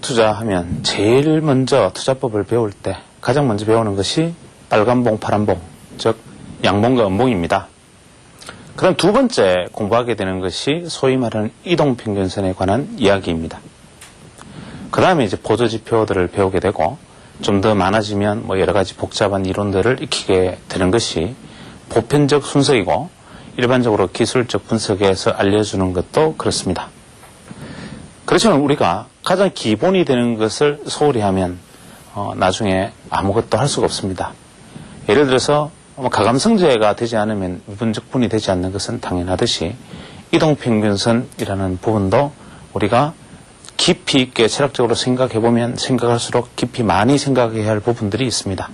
투자하면 제일 먼저 투자법을 배울 때 가장 먼저 배우는 것이 빨간봉, 파란봉, 즉 양봉과 음봉입니다. 그럼 두 번째 공부하게 되는 것이 소위 말하는 이동평균선에 관한 이야기입니다. 그 다음에 이제 보조지표들을 배우게 되고 좀 더 많아지면 뭐 여러 가지 복잡한 이론들을 익히게 되는 것이 보편적 순서이고 일반적으로 기술적 분석에서 알려주는 것도 그렇습니다. 그렇지만 우리가 가장 기본이 되는 것을 소홀히 하면 나중에 아무것도 할 수가 없습니다. 예를 들어서 가감성제가 되지 않으면 미분적분이 되지 않는 것은 당연하듯이 이동평균선이라는 부분도 우리가 깊이 있게 철학적으로 생각해보면 생각할수록 깊이 많이 생각해야 할 부분들이 있습니다.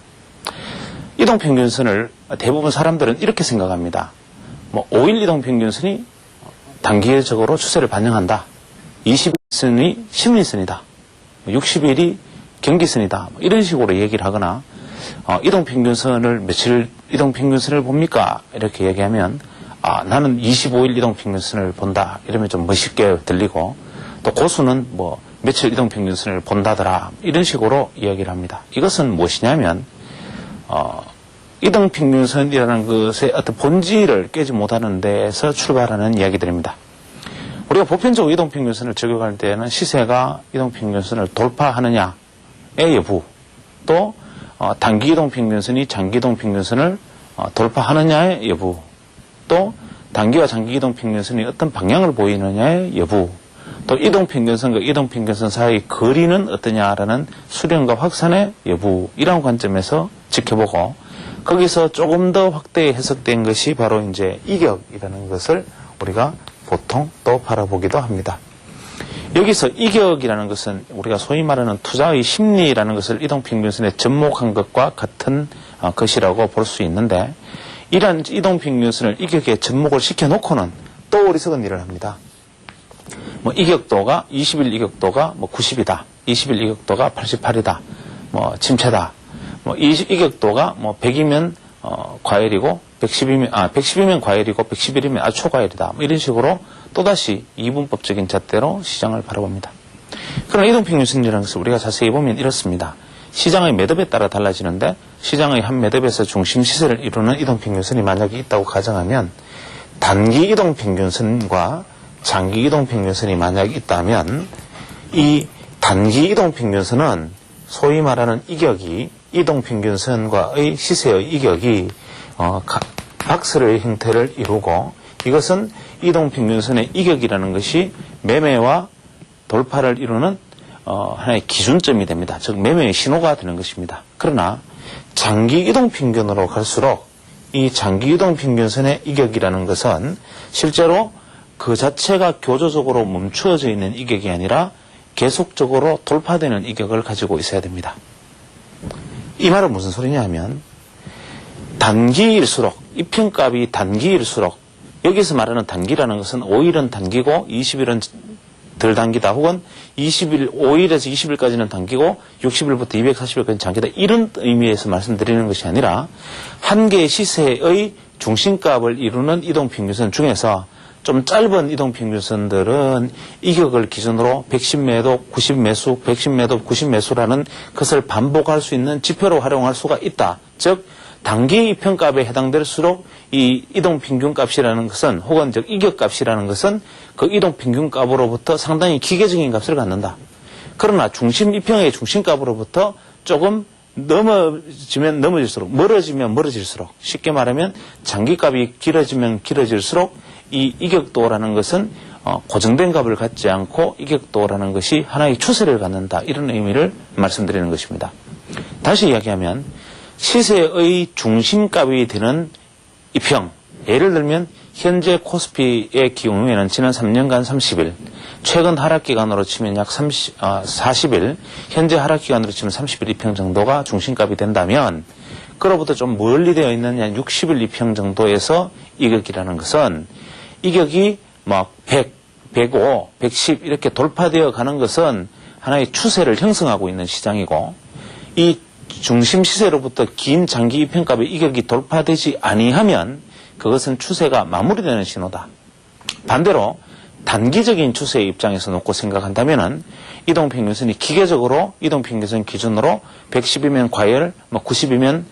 이동평균선을 대부분 사람들은 이렇게 생각합니다. 5일 이동평균선이 단기적으로 추세를 반영한다. 20일선이 심리선이다. 60일이 경기선이다. 이런 식으로 얘기를 하거나 이동평균선을 며칠 이동평균선을 봅니까? 이렇게 얘기하면 나는 25일 이동평균선을 본다. 이러면 좀 멋있게 들리고 또 고수는 며칠 이동평균선을 본다더라. 이런 식으로 이야기를 합니다. 이것은 무엇이냐면 이동평균선이라는 것의 어떤 본질을 깨지 못하는 데에서 출발하는 이야기들입니다. 우리가 보편적으로 이동평균선을 적용할 때는 시세가 이동평균선을 돌파하느냐의 여부, 또 단기 이동평균선이 장기 이동평균선을 돌파하느냐의 여부, 또 단기와 장기 이동평균선이 어떤 방향을 보이느냐의 여부, 또 이동평균선과 이동평균선 사이의 거리는 어떠냐라는 수렴과 확산의 여부, 이런 관점에서 지켜보고 거기서 조금 더 확대 해석된 것이 바로 이제 이격이라는 것을 우리가 보통 또 바라보기도 합니다. 여기서 이격이라는 것은 우리가 소위 말하는 투자의 심리라는 것을 이동평균선에 접목한 것과 같은 것이라고 볼 수 있는데 이러한 이동평균선을 이격에 접목을 시켜놓고는 또 어리석은 일을 합니다. 이격도가 20일 이격도가 90이다. 20일 이격도가 88이다. 침체다. 이격도가 100이면 과열이고 110이면 과열이고 111이면 아주 초과열이다. 이런 식으로 또다시 이분법적인 잣대로 시장을 바라봅니다. 그러나 이동평균선이라는 것을 우리가 자세히 보면 이렇습니다. 시장의 매듭에 따라 달라지는데 시장의 한 매듭에서 중심 시세를 이루는 이동평균선이 만약에 있다고 가정하면 단기 이동평균선과 장기 이동평균선이 만약에 있다면 이 단기 이동평균선은 소위 말하는 이격이 이동평균선과의 시세의 이격이 박스의 형태를 이루고 이것은 이동평균선의 이격이라는 것이 매매와 돌파를 이루는 하나의 기준점이 됩니다. 즉 매매의 신호가 되는 것입니다. 그러나 장기 이동평균으로 갈수록 이 장기 이동평균선의 이격이라는 것은 실제로 그 자체가 교조적으로 멈추어져 있는 이격이 아니라 계속적으로 돌파되는 이격을 가지고 있어야 됩니다. 이 말은 무슨 소리냐 하면 단기일수록 이평값이 단기일수록 여기서 말하는 단기라는 것은 5일은 단기고 20일은 덜 단기다 혹은 20일, 5일에서 20일까지는 단기고 60일부터 240일까지는 장기다 이런 의미에서 말씀드리는 것이 아니라 한 개의 시세의 중심값을 이루는 이동평균선 중에서 좀 짧은 이동평균선들은 이격을 기준으로 110매도, 90매수, 110매도, 90매수라는 것을 반복할 수 있는 지표로 활용할 수가 있다. 즉 단기 이평값에 해당될수록 이 이동평균값이라는 것은 혹은 즉 이격값이라는 것은 그 이동평균값으로부터 상당히 기계적인 값을 갖는다. 그러나 중심 이평의 중심값으로부터 조금 넘어지면 넘어질수록 멀어지면 멀어질수록 쉽게 말하면 장기값이 길어지면 길어질수록 이 이격도라는 것은 고정된 값을 갖지 않고 이격도라는 것이 하나의 추세를 갖는다. 이런 의미를 말씀드리는 것입니다. 다시 이야기하면 시세의 중심값이 되는 이평, 예를 들면 현재 코스피의 경우에는 지난 3년간 30일, 최근 하락기간으로 치면 약 40일, 현재 하락기간으로 치면 30일 이평 정도가 중심값이 된다면 그로부터 좀 멀리 되어 있는 약 60일 이평 정도에서 이격이라는 것은 이격이 100, 105, 110 이렇게 돌파되어 가는 것은 하나의 추세를 형성하고 있는 시장이고 이 중심 시세로부터 긴 장기 이평값의 이격이 돌파되지 아니하면 그것은 추세가 마무리되는 신호다. 반대로 단기적인 추세의 입장에서 놓고 생각한다면은 이동평균선이 기계적으로 이동평균선 기준으로 110이면 과열, 90이면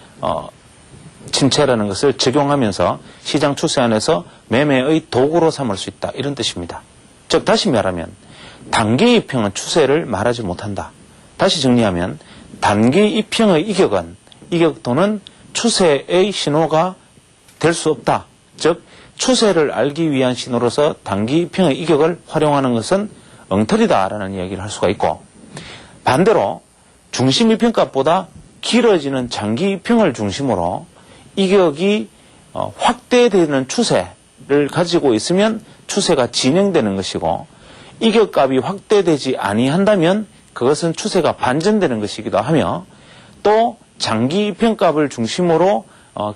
침체라는 것을 적용하면서 시장 추세 안에서 매매의 도구로 삼을 수 있다. 이런 뜻입니다. 즉 다시 말하면 단기 이평은 추세를 말하지 못한다. 다시 정리하면 단기 이평의 이격 또는 추세의 신호가 될 수 없다. 즉 추세를 알기 위한 신호로서 단기 이평의 이격을 활용하는 것은 엉터리다라는 이야기를 할 수가 있고, 반대로 중심 이평값보다 길어지는 장기 이평을 중심으로 이격이 확대되는 추세를 가지고 있으면 추세가 진행되는 것이고, 이격값이 확대되지 아니한다면 그것은 추세가 반전되는 것이기도 하며, 또 장기 이평값을 중심으로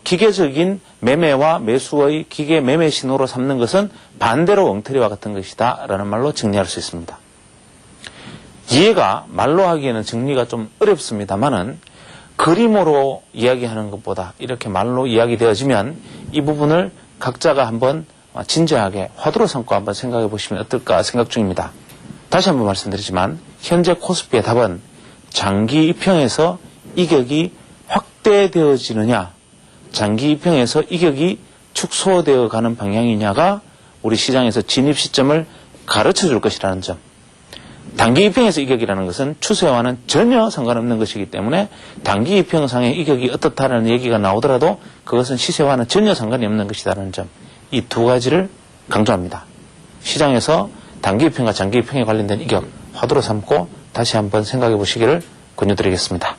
기계적인 매매와 매수의 기계 매매 신호로 삼는 것은 반대로 엉터리와 같은 것이다 라는 말로 정리할 수 있습니다. 이해가 말로 하기에는 정리가 좀 어렵습니다만은 그림으로 이야기하는 것보다 이렇게 말로 이야기되어지면 이 부분을 각자가 한번 진지하게 화두로 삼고 한번 생각해 보시면 어떨까 생각 중입니다. 다시 한번 말씀드리지만 현재 코스피의 답은 장기 이평에서 이격이 확대되어지느냐, 장기 이평에서 이격이 축소되어 가는 방향이냐가 우리 시장에서 진입 시점을 가르쳐 줄 것이라는 점. 단기 이평에서 이격이라는 것은 추세와는 전혀 상관없는 것이기 때문에 단기 이평상의 이격이 어떻다는 얘기가 나오더라도 그것은 시세와는 전혀 상관이 없는 것이라는 점. 이 두 가지를 강조합니다. 시장에서 단기 이평과 장기 이평에 관련된 이격 화두로 삼고 다시 한번 생각해 보시기를 권유드리겠습니다.